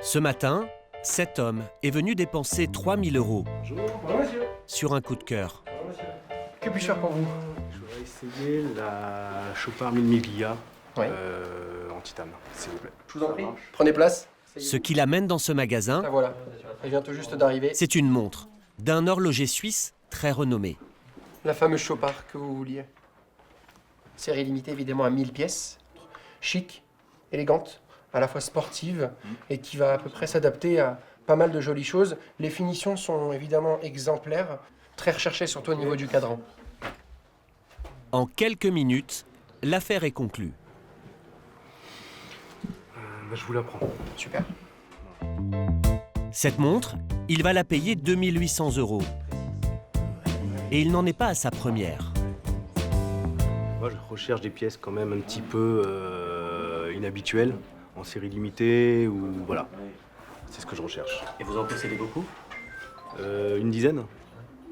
Ce matin, cet homme est venu dépenser 3 000 € Bonjour, monsieur. sur un coup de cœur. Bonjour, monsieur. Que puis-je faire pour vous? Je voudrais essayer la Chopard 1000 Miglia Oui. en titane, s'il vous plaît. Je vous en prie. Prenez place. Ce qui l'amène dans ce magasin, Ah voilà, elle vient tout juste d'arriver. c'est une montre d'un horloger suisse très renommé. La fameuse Chopard que vous vouliez. Série limitée évidemment à 1000 pièces. Chic, élégante, à la fois sportive et qui va à peu près s'adapter à pas mal de jolies choses. Les finitions sont évidemment exemplaires, très recherchées surtout au niveau du cadran. En quelques minutes, l'affaire est conclue. Je vous la prends. Super. Cette montre, il va la payer 2 800 €. Et il n'en est pas à sa première. Moi, je recherche des pièces quand même un petit peu inhabituelles, en série limitée ou voilà. C'est ce que je recherche. Et vous en possédez beaucoup? Une dizaine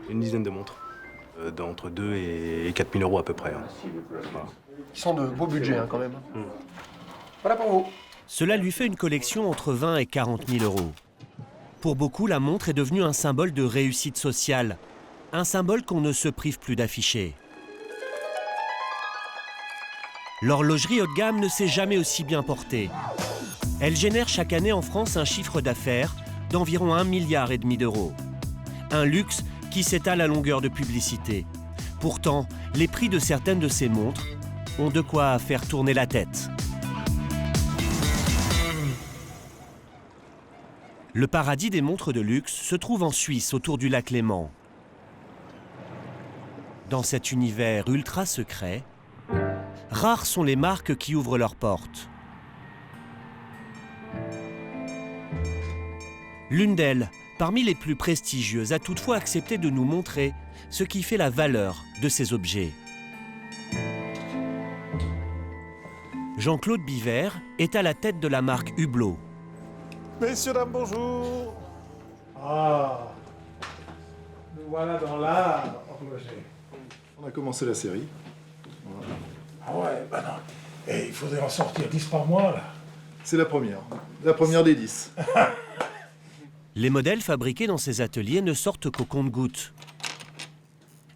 de montres. D'entre 2 et 4 000 € à peu près. Hein. Voilà. Ils sont de beaux budgets quand même. Voilà pour vous. Cela lui fait une collection entre 20 et 40 000 €. Pour beaucoup, la montre est devenue un symbole de réussite sociale. Un symbole qu'on ne se prive plus d'afficher. L'horlogerie haut de gamme ne s'est jamais aussi bien portée. Elle génère chaque année en France un chiffre d'affaires d'environ 1,5 milliard d'euros. Un luxe qui s'étale à longueur de publicité. Pourtant, les prix de certaines de ces montres ont de quoi faire tourner la tête. Le paradis des montres de luxe se trouve en Suisse, autour du lac Léman. Dans cet univers ultra secret, rares sont les marques qui ouvrent leurs portes. L'une d'elles, parmi les plus prestigieuses, a toutefois accepté de nous montrer ce qui fait la valeur de ces objets. Jean-Claude Biver est à la tête de la marque Hublot. Messieurs, dames, bonjour. Ah, nous voilà dans l'art horloger. On a commencé la série. Voilà. Ah ouais, bah non. Et il faudrait en sortir 10 par mois, là. C'est la première des 10. Les modèles fabriqués dans ces ateliers ne sortent qu'au compte-gouttes.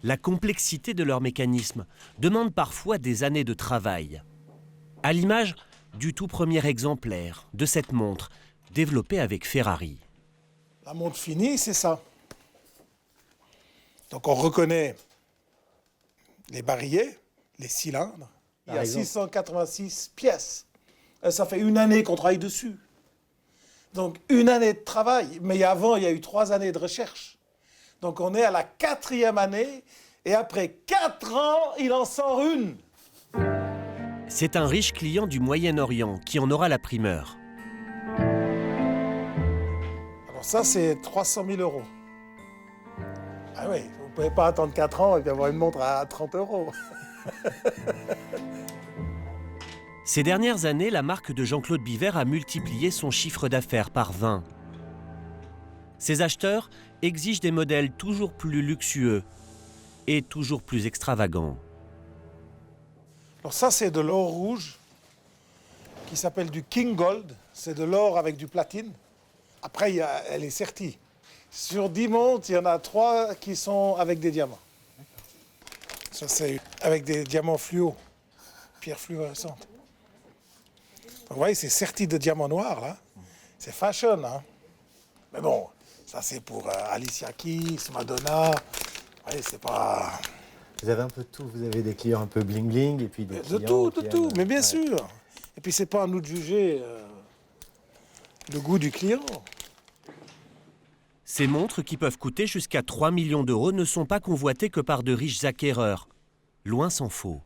La complexité de leur mécanisme demande parfois des années de travail. À l'image du tout premier exemplaire de cette montre, développée avec Ferrari. La montre finie, c'est ça. Donc on reconnaît les barillet, les cylindres. Il y a 686 pièces. Et ça fait une année qu'on travaille dessus. Donc une année de travail. Mais avant, il y a eu 3 années de recherche. Donc on est à la 4e année. Et après 4 ans, il en sort une. C'est un riche client du Moyen-Orient qui en aura la primeur. Alors ça, c'est 300 000 €. Ah oui, vous ne pouvez pas attendre 4 ans et puis avoir une montre à 30 €. Ces dernières années, la marque de Jean-Claude Biver a multiplié son chiffre d'affaires par 20. Ses acheteurs exigent des modèles toujours plus luxueux et toujours plus extravagants. Alors ça, c'est de l'or rouge qui s'appelle du King Gold. C'est de l'or avec du platine. Après, elle est sertie. Sur 10 montres, il y en a 3 qui sont avec des diamants. Ça, c'est avec des diamants fluo, pierres fluorescentes. Donc, vous voyez, c'est serti de diamants noirs, là. C'est fashion, hein. Mais bon, ça, c'est pour Alicia Keys, Madonna. Vous voyez, c'est pas... Vous avez un peu de tout, vous avez des clients un peu bling-bling et puis des De clients tout, qui tout, aiment, mais bien ouais. sûr. Et puis, c'est pas à nous de juger le goût du client. Ces montres, qui peuvent coûter jusqu'à 3 millions d'euros, ne sont pas convoitées que par de riches acquéreurs. Loin s'en faut.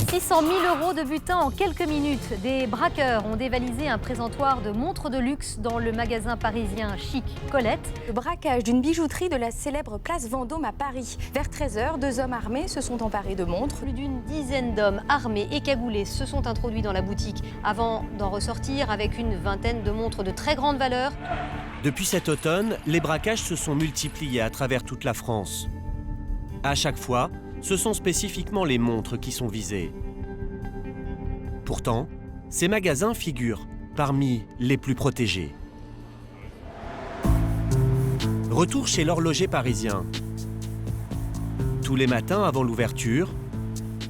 600 000 € de butin en quelques minutes. Des braqueurs ont dévalisé un présentoir de montres de luxe dans le magasin parisien Chic Colette. Le braquage d'une bijouterie de la célèbre place Vendôme à Paris. Vers 13h, 2 hommes armés se sont emparés de montres. Plus d'une dizaine d'hommes armés et cagoulés se sont introduits dans la boutique avant d'en ressortir avec une vingtaine de montres de très grande valeur. Depuis cet automne, les braquages se sont multipliés à travers toute la France. À chaque fois, ce sont spécifiquement les montres qui sont visées. Pourtant, ces magasins figurent parmi les plus protégés. Retour chez l'horloger parisien. Tous les matins avant l'ouverture,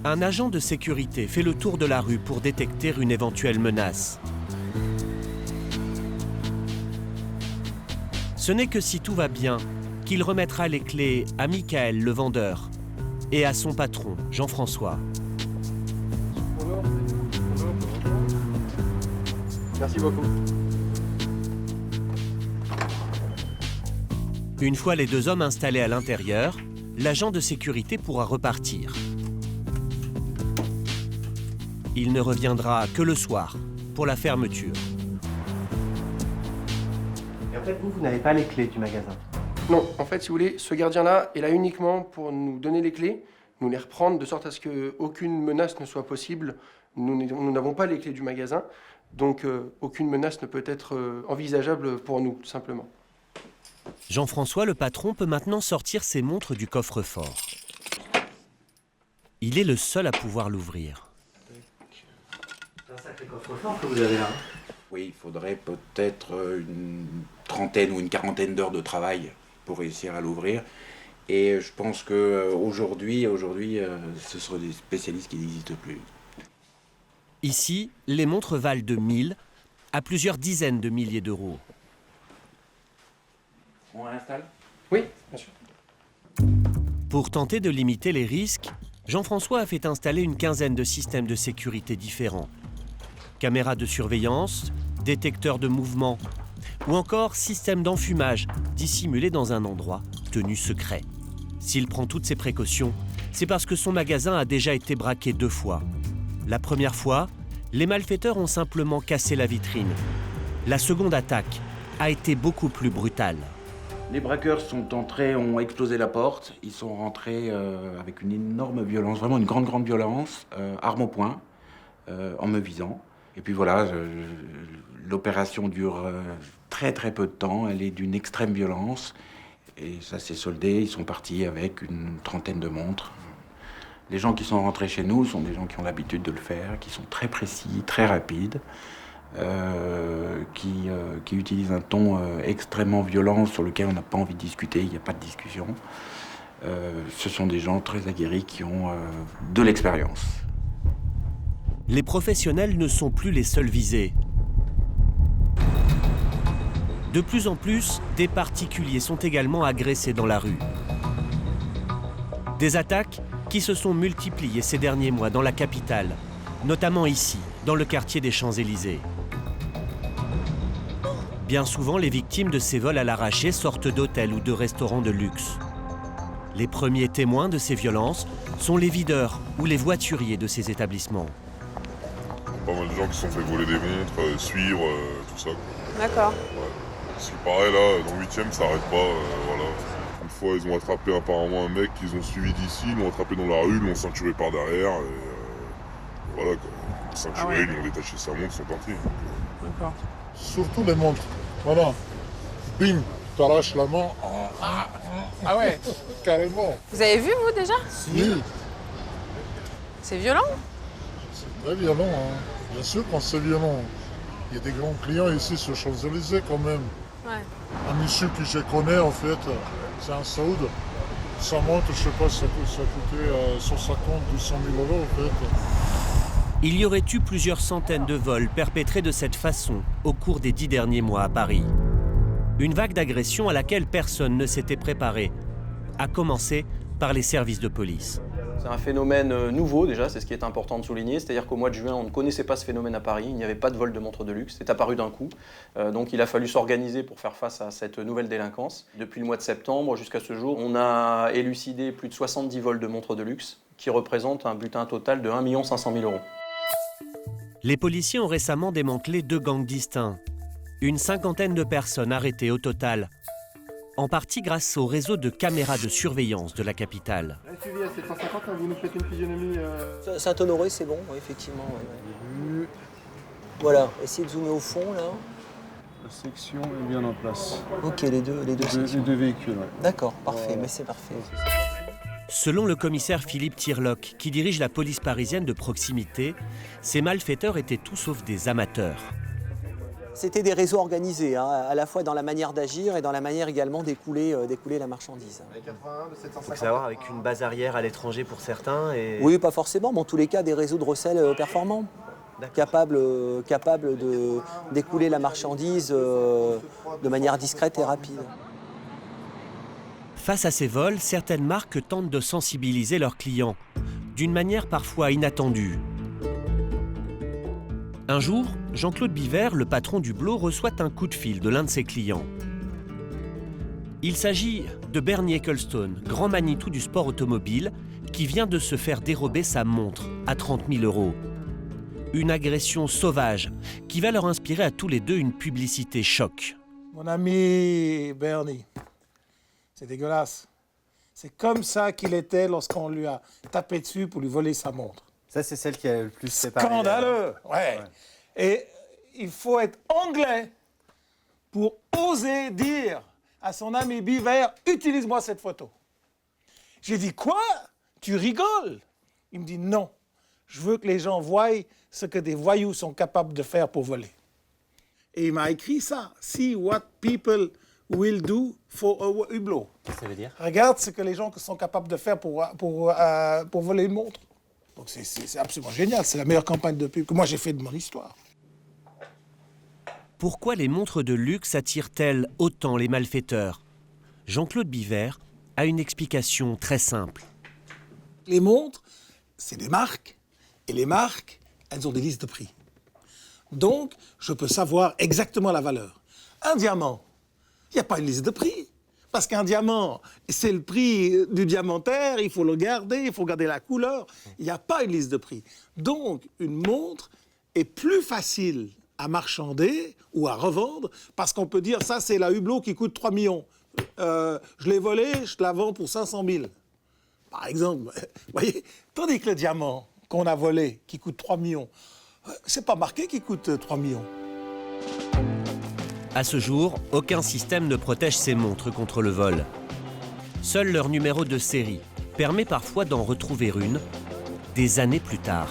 un agent de sécurité fait le tour de la rue pour détecter une éventuelle menace. Ce n'est que si tout va bien qu'il remettra les clés à Michael, le vendeur, et à son patron, Jean-François. Merci beaucoup. Une fois les deux hommes installés à l'intérieur, l'agent de sécurité pourra repartir. Il ne reviendra que le soir, pour la fermeture. Et en fait, vous n'avez pas les clés du magasin. Non, en fait, si vous voulez, ce gardien-là est là uniquement pour nous donner les clés, nous les reprendre de sorte à ce qu'aucune menace ne soit possible. Nous n'avons pas les clés du magasin, donc aucune menace ne peut être envisageable pour nous, tout simplement. Jean-François, le patron, peut maintenant sortir ses montres du coffre-fort. Il est le seul à pouvoir l'ouvrir. C'est un sacré coffre-fort que vous avez là. Oui, il faudrait peut-être une trentaine ou une quarantaine d'heures de travail pour réussir à l'ouvrir. Et je pense qu'aujourd'hui, ce sont des spécialistes qui n'existent plus. Ici, les montres valent de 1000 à plusieurs dizaines de milliers d'euros. On l'installe ? Oui, bien sûr. Pour tenter de limiter les risques, Jean-François a fait installer une quinzaine de systèmes de sécurité différents. Caméras de surveillance, détecteurs de mouvement ou encore système d'enfumage dissimulé dans un endroit tenu secret. S'il prend toutes ces précautions, c'est parce que son magasin a déjà été braqué 2 fois. La première fois, les malfaiteurs ont simplement cassé la vitrine. La seconde attaque a été beaucoup plus brutale. Les braqueurs sont entrés, ont explosé la porte. Ils sont rentrés avec une énorme violence, vraiment une grande violence, arme au poing, en me visant. Et puis voilà, l'opération dure très peu de temps. Elle est d'une extrême violence. Et ça s'est soldé. Ils sont partis avec une trentaine de montres. Les gens qui sont rentrés chez nous sont des gens qui ont l'habitude de le faire, qui sont très précis, très rapides. Qui utilise un ton extrêmement violent sur lequel on n'a pas envie de discuter, il n'y a pas de discussion. Ce sont des gens très aguerris qui ont de l'expérience. Les professionnels ne sont plus les seuls visés. De plus en plus, des particuliers sont également agressés dans la rue. Des attaques qui se sont multipliées ces derniers mois dans la capitale, notamment ici, dans le quartier des Champs-Élysées. Bien souvent, les victimes de ces vols à l'arraché sortent d'hôtels ou de restaurants de luxe. Les premiers témoins de ces violences sont les videurs ou les voituriers de ces établissements. Pas mal de gens qui se sont fait voler des montres, suivre, tout ça. D'accord. Ouais. Parce que pareil, là, dans le 8e, ça n'arrête pas, voilà. Une fois, ils ont attrapé apparemment un mec qu'ils ont suivi d'ici, ils l'ont attrapé dans la rue, ils l'ont ceinturé par derrière, et voilà, quoi. Ceinturé, ils lui ont détaché sa montre, ils sont partis. D'accord. Surtout les montres. Voilà. Bing, t'arraches la main. Ah ouais. Carrément. Vous avez vu, vous, déjà? Si. C'est violent? C'est très violent, hein. Bien sûr quand c'est violent. Il y a des grands clients ici sur Champs-Élysées quand même. Ouais. Un monsieur que je connais en fait, c'est un Saoud. Sa montre, je sais pas, ça coûtait 150, 200 000 euros en fait. Il y aurait eu plusieurs centaines de vols perpétrés de cette façon au cours des 10 derniers mois à Paris. Une vague d'agression à laquelle personne ne s'était préparé, à commencer par les services de police. C'est un phénomène nouveau déjà, c'est ce qui est important de souligner, c'est-à-dire qu'au mois de juin, on ne connaissait pas ce phénomène à Paris, il n'y avait pas de vol de montres de luxe, c'est apparu d'un coup. Donc il a fallu s'organiser pour faire face à cette nouvelle délinquance. Depuis le mois de septembre jusqu'à ce jour, on a élucidé plus de 70 vols de montres de luxe, qui représentent un butin total de 1 500 000 euros. Les policiers ont récemment démantelé 2 gangs distincts. Une cinquantaine de personnes arrêtées au total, en partie grâce au réseau de caméras de surveillance de la capitale. Suivi à 750, vous nous faites une physionomie. Saint-Honoré, c'est bon, oui, effectivement. Ouais. Voilà, essayez de zoomer au fond, là. La section est bien en place. Ok, les deux sections. Les 2 véhicules, ouais. D'accord, parfait, mais c'est parfait. Selon le commissaire Philippe Tirloc, qui dirige la police parisienne de proximité, ces malfaiteurs étaient tout sauf des amateurs. C'était des réseaux organisés, hein, à la fois dans la manière d'agir et dans la manière également d'écouler la marchandise. Il faut savoir, avec une base arrière à l'étranger pour certains et... Oui, pas forcément, mais en tous les cas, des réseaux de recel performants, capables d'écouler la marchandise de manière discrète et rapide. Face à ces vols, certaines marques tentent de sensibiliser leurs clients, d'une manière parfois inattendue. Un jour, Jean-Claude Biver, le patron du Hublot, reçoit un coup de fil de l'un de ses clients. Il s'agit de Bernie Ecclestone, grand Manitou du sport automobile, qui vient de se faire dérober sa montre à 30 000 €. Une agression sauvage qui va leur inspirer à tous les deux une publicité choc. Mon ami Bernie, c'est dégueulasse. C'est comme ça qu'il était lorsqu'on lui a tapé dessus pour lui voler sa montre. Ça, c'est celle qui a le plus séparé. Scandaleux, ouais. Et il faut être anglais pour oser dire à son ami Biver, utilise-moi cette photo. J'ai dit, quoi? Tu rigoles? Il me dit, non. Je veux que les gens voient ce que des voyous sont capables de faire pour voler. Et il m'a écrit ça. See what people will do for a Hublot. Ça veut dire? Regarde ce que les gens sont capables de faire pour voler une montre. Donc c'est absolument génial. C'est la meilleure campagne de pub que moi j'ai fait de mon histoire. Pourquoi les montres de luxe attirent-elles autant les malfaiteurs? Jean-Claude Biver a une explication très simple. Les montres, c'est des marques. Et les marques, elles ont des listes de prix. Donc, je peux savoir exactement la valeur. Un diamant, il n'y a pas une liste de prix. Parce qu'un diamant, c'est le prix du diamantaire, il faut le garder, il faut garder la couleur. Il n'y a pas une liste de prix. Donc, une montre est plus facile à marchander ou à revendre parce qu'on peut dire, ça, c'est la Hublot qui coûte 3 millions. Je l'ai volée, je te la vends pour 500 000. Par exemple, vous voyez, tandis que le diamant qu'on a volé, qui coûte 3 millions, c'est pas marqué qu'il coûte 3 millions. À ce jour, aucun système ne protège ces montres contre le vol. Seul leur numéro de série permet parfois d'en retrouver une des années plus tard.